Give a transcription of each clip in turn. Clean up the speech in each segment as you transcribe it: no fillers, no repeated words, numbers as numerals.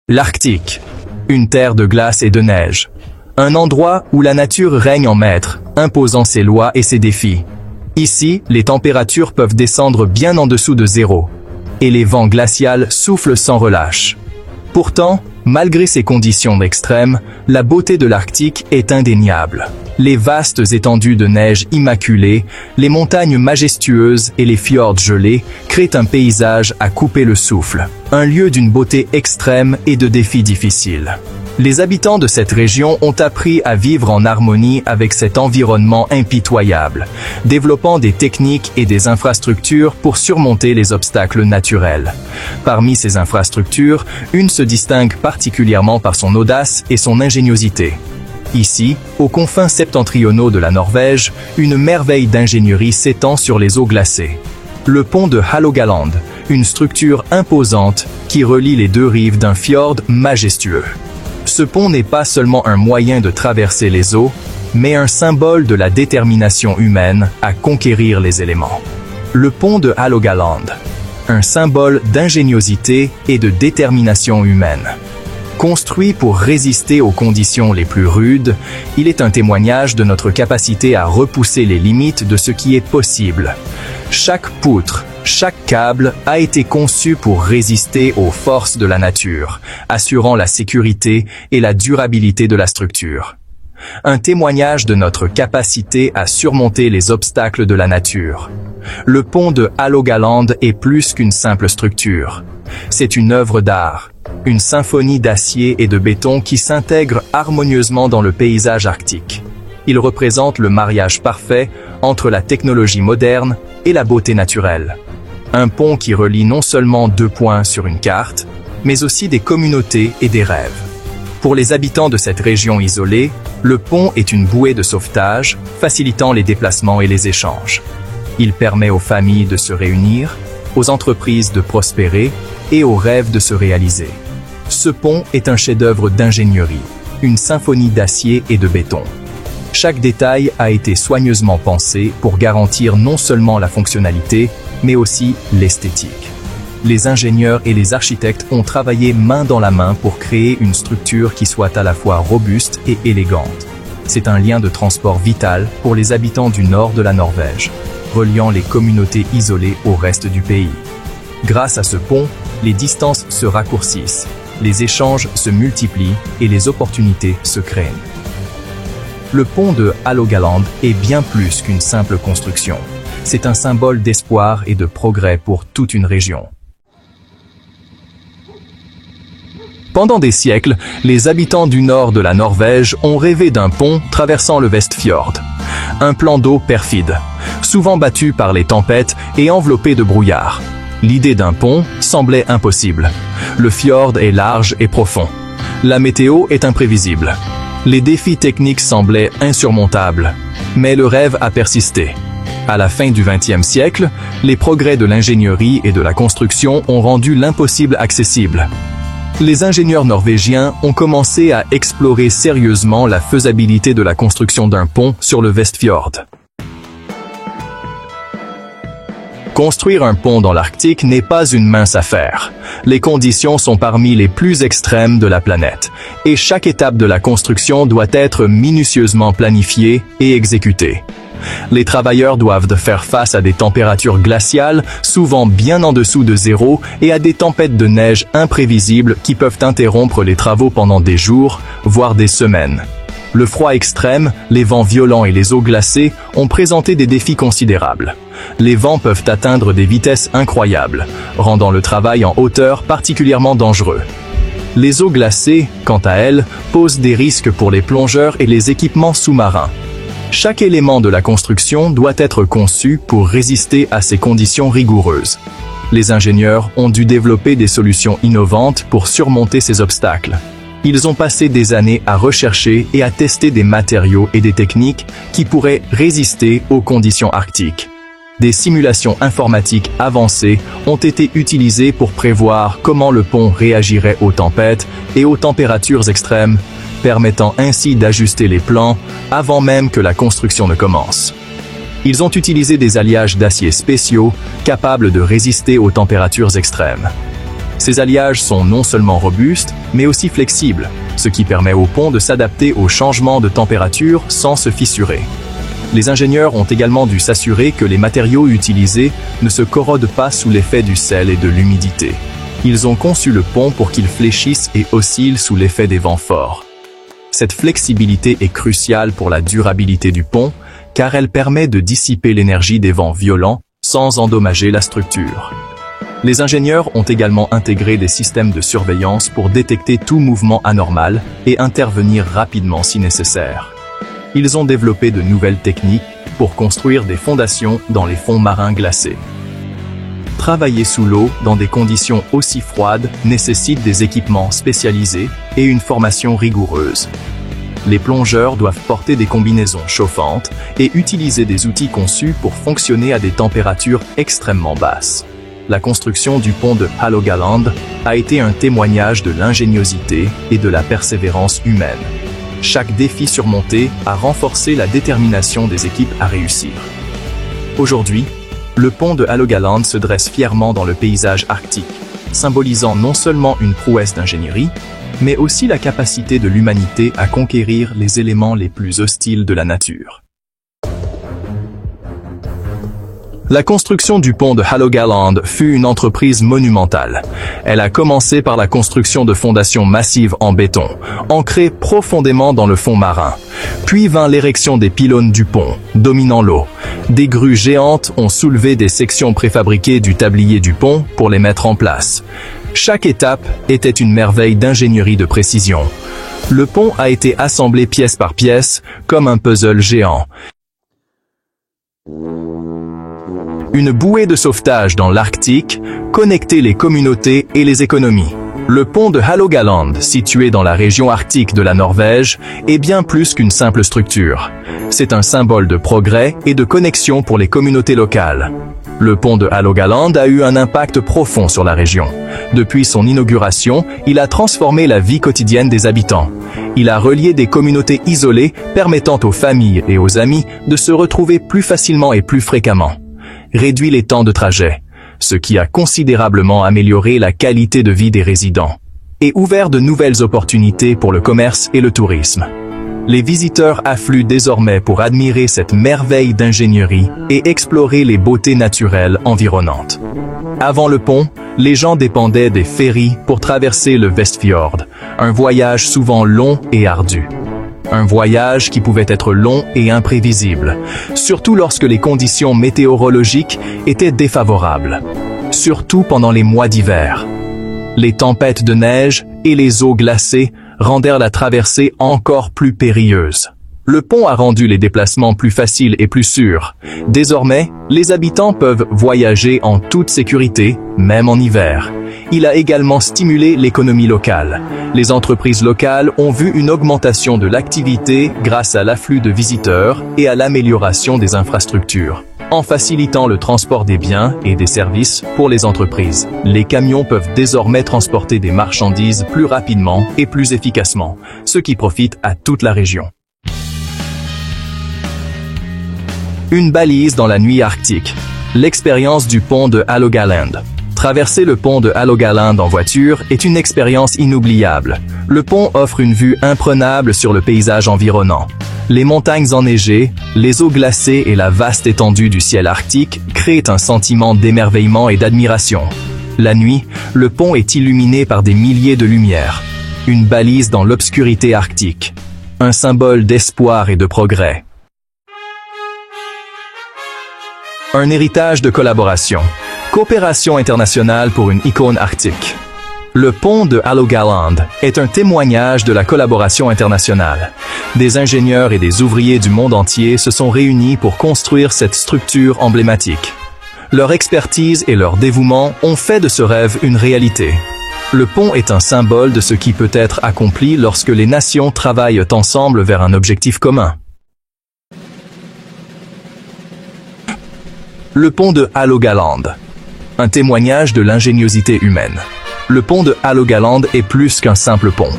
L'Arctique, une terre de glace et de neige. Un endroit où la nature règne en maître, imposant ses lois et ses défis. Ici, les températures peuvent descendre bien en dessous de zéro, et les vents glacials soufflent sans relâche. Pourtant, malgré ces conditions extrêmes, la beauté de l'Arctique est indéniable. Les vastes étendues de neige immaculée, les montagnes majestueuses et les fjords gelés créent un paysage à couper le souffle, un lieu d'une beauté extrême et de défis difficiles. Les habitants de cette région ont appris à vivre en harmonie avec cet environnement impitoyable, développant des techniques et des infrastructures pour surmonter les obstacles naturels. Parmi ces infrastructures, une se distingue particulièrement par son audace et son ingéniosité. Ici, aux confins septentrionaux de la Norvège, une merveille d'ingénierie s'étend sur les eaux glacées. Le pont de Hålogaland, une structure imposante qui relie les deux rives d'un fjord majestueux. Ce pont n'est pas seulement un moyen de traverser les eaux, mais un symbole de la détermination humaine à conquérir les éléments. Le pont de Hålogaland, un symbole d'ingéniosité et de détermination humaine. Construit pour résister aux conditions les plus rudes, il est un témoignage de notre capacité à repousser les limites de ce qui est possible. Chaque poutre, chaque câble a été conçu pour résister aux forces de la nature, assurant la sécurité et la durabilité de la structure. Un témoignage de notre capacité à surmonter les obstacles de la nature. Le pont de Hålogaland est plus qu'une simple structure. C'est une œuvre d'art, une symphonie d'acier et de béton qui s'intègre harmonieusement dans le paysage arctique. Il représente le mariage parfait entre la technologie moderne et la beauté naturelle. Un pont qui relie non seulement deux points sur une carte, mais aussi des communautés et des rêves. Pour les habitants de cette région isolée, le pont est une bouée de sauvetage, facilitant les déplacements et les échanges. Il permet aux familles de se réunir, aux entreprises de prospérer et aux rêves de se réaliser. Ce pont est un chef-d'œuvre d'ingénierie, une symphonie d'acier et de béton. Chaque détail a été soigneusement pensé pour garantir non seulement la fonctionnalité, mais aussi l'esthétique. Les ingénieurs et les architectes ont travaillé main dans la main pour créer une structure qui soit à la fois robuste et élégante. C'est un lien de transport vital pour les habitants du nord de la Norvège, reliant les communautés isolées au reste du pays. Grâce à ce pont, les distances se raccourcissent, les échanges se multiplient et les opportunités se créent. Le pont de Hålogaland est bien plus qu'une simple construction. C'est un symbole d'espoir et de progrès pour toute une région. Pendant des siècles, les habitants du nord de la Norvège ont rêvé d'un pont traversant le Vestfjord. Un plan d'eau perfide, souvent battu par les tempêtes et enveloppé de brouillard. L'idée d'un pont semblait impossible. Le fjord est large et profond. La météo est imprévisible. Les défis techniques semblaient insurmontables, mais le rêve a persisté. À la fin du XXe siècle, les progrès de l'ingénierie et de la construction ont rendu l'impossible accessible. Les ingénieurs norvégiens ont commencé à explorer sérieusement la faisabilité de la construction d'un pont sur le Vestfjord. Construire un pont dans l'Arctique n'est pas une mince affaire. Les conditions sont parmi les plus extrêmes de la planète, et chaque étape de la construction doit être minutieusement planifiée et exécutée. Les travailleurs doivent faire face à des températures glaciales, souvent bien en dessous de zéro, et à des tempêtes de neige imprévisibles qui peuvent interrompre les travaux pendant des jours, voire des semaines. Le froid extrême, les vents violents et les eaux glacées ont présenté des défis considérables. Les vents peuvent atteindre des vitesses incroyables, rendant le travail en hauteur particulièrement dangereux. Les eaux glacées, quant à elles, posent des risques pour les plongeurs et les équipements sous-marins. Chaque élément de la construction doit être conçu pour résister à ces conditions rigoureuses. Les ingénieurs ont dû développer des solutions innovantes pour surmonter ces obstacles. Ils ont passé des années à rechercher et à tester des matériaux et des techniques qui pourraient résister aux conditions arctiques. Des simulations informatiques avancées ont été utilisées pour prévoir comment le pont réagirait aux tempêtes et aux températures extrêmes, permettant ainsi d'ajuster les plans avant même que la construction ne commence. Ils ont utilisé des alliages d'acier spéciaux capables de résister aux températures extrêmes. Ces alliages sont non seulement robustes, mais aussi flexibles, ce qui permet au pont de s'adapter aux changements de température sans se fissurer. Les ingénieurs ont également dû s'assurer que les matériaux utilisés ne se corrodent pas sous l'effet du sel et de l'humidité. Ils ont conçu le pont pour qu'il fléchisse et oscille sous l'effet des vents forts. Cette flexibilité est cruciale pour la durabilité du pont, car elle permet de dissiper l'énergie des vents violents sans endommager la structure. Les ingénieurs ont également intégré des systèmes de surveillance pour détecter tout mouvement anormal et intervenir rapidement si nécessaire. Ils ont développé de nouvelles techniques pour construire des fondations dans les fonds marins glacés. Travailler sous l'eau dans des conditions aussi froides nécessite des équipements spécialisés et une formation rigoureuse. Les plongeurs doivent porter des combinaisons chauffantes et utiliser des outils conçus pour fonctionner à des températures extrêmement basses. La construction du pont de Hålogaland a été un témoignage de l'ingéniosité et de la persévérance humaine. Chaque défi surmonté a renforcé la détermination des équipes à réussir. Aujourd'hui, le pont de Hålogaland se dresse fièrement dans le paysage arctique, symbolisant non seulement une prouesse d'ingénierie, mais aussi la capacité de l'humanité à conquérir les éléments les plus hostiles de la nature. La construction du pont de Hålogaland fut une entreprise monumentale. Elle a commencé par la construction de fondations massives en béton, ancrées profondément dans le fond marin. Puis vint l'érection des pylônes du pont, dominant l'eau. Des grues géantes ont soulevé des sections préfabriquées du tablier du pont pour les mettre en place. Chaque étape était une merveille d'ingénierie de précision. Le pont a été assemblé pièce par pièce, comme un puzzle géant. Une bouée de sauvetage dans l'Arctique connectait les communautés et les économies. Le pont de Hålogaland, situé dans la région arctique de la Norvège, est bien plus qu'une simple structure. C'est un symbole de progrès et de connexion pour les communautés locales. Le pont de Hålogaland a eu un impact profond sur la région. Depuis son inauguration, il a transformé la vie quotidienne des habitants. Il a relié des communautés isolées, permettant aux familles et aux amis de se retrouver plus facilement et plus fréquemment. Réduit les temps de trajet, ce qui a considérablement amélioré la qualité de vie des résidents, et ouvert de nouvelles opportunités pour le commerce et le tourisme. Les visiteurs affluent désormais pour admirer cette merveille d'ingénierie et explorer les beautés naturelles environnantes. Avant le pont, les gens dépendaient des ferries pour traverser le Vestfjord, un voyage souvent long et ardu. Un voyage qui pouvait être long et imprévisible, surtout lorsque les conditions météorologiques étaient défavorables, surtout pendant les mois d'hiver. Les tempêtes de neige et les eaux glacées rendèrent la traversée encore plus périlleuse. Le pont a rendu les déplacements plus faciles et plus sûrs. Désormais, les habitants peuvent voyager en toute sécurité, même en hiver. Il a également stimulé l'économie locale. Les entreprises locales ont vu une augmentation de l'activité grâce à l'afflux de visiteurs et à l'amélioration des infrastructures. En facilitant le transport des biens et des services pour les entreprises, les camions peuvent désormais transporter des marchandises plus rapidement et plus efficacement, ce qui profite à toute la région. Une balise dans la nuit arctique. L'expérience du pont de Hålogaland. Traverser le pont de Hålogaland en voiture est une expérience inoubliable. Le pont offre une vue imprenable sur le paysage environnant. Les montagnes enneigées, les eaux glacées et la vaste étendue du ciel arctique créent un sentiment d'émerveillement et d'admiration. La nuit, le pont est illuminé par des milliers de lumières. Une balise dans l'obscurité arctique. Un symbole d'espoir et de progrès. Un héritage de collaboration. Coopération internationale pour une icône arctique. Le pont de Hålogaland est un témoignage de la collaboration internationale. Des ingénieurs et des ouvriers du monde entier se sont réunis pour construire cette structure emblématique. Leur expertise et leur dévouement ont fait de ce rêve une réalité. Le pont est un symbole de ce qui peut être accompli lorsque les nations travaillent ensemble vers un objectif commun. Le pont de Hålogaland. Un témoignage de l'ingéniosité humaine. Le pont de Hålogaland est plus qu'un simple pont.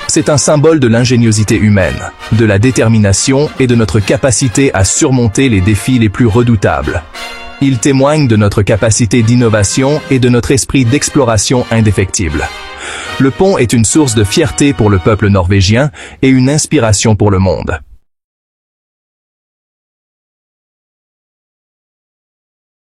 C'est un symbole de l'ingéniosité humaine, de la détermination et de notre capacité à surmonter les défis les plus redoutables. Il témoigne de notre capacité d'innovation et de notre esprit d'exploration indéfectible. Le pont est une source de fierté pour le peuple norvégien et une inspiration pour le monde.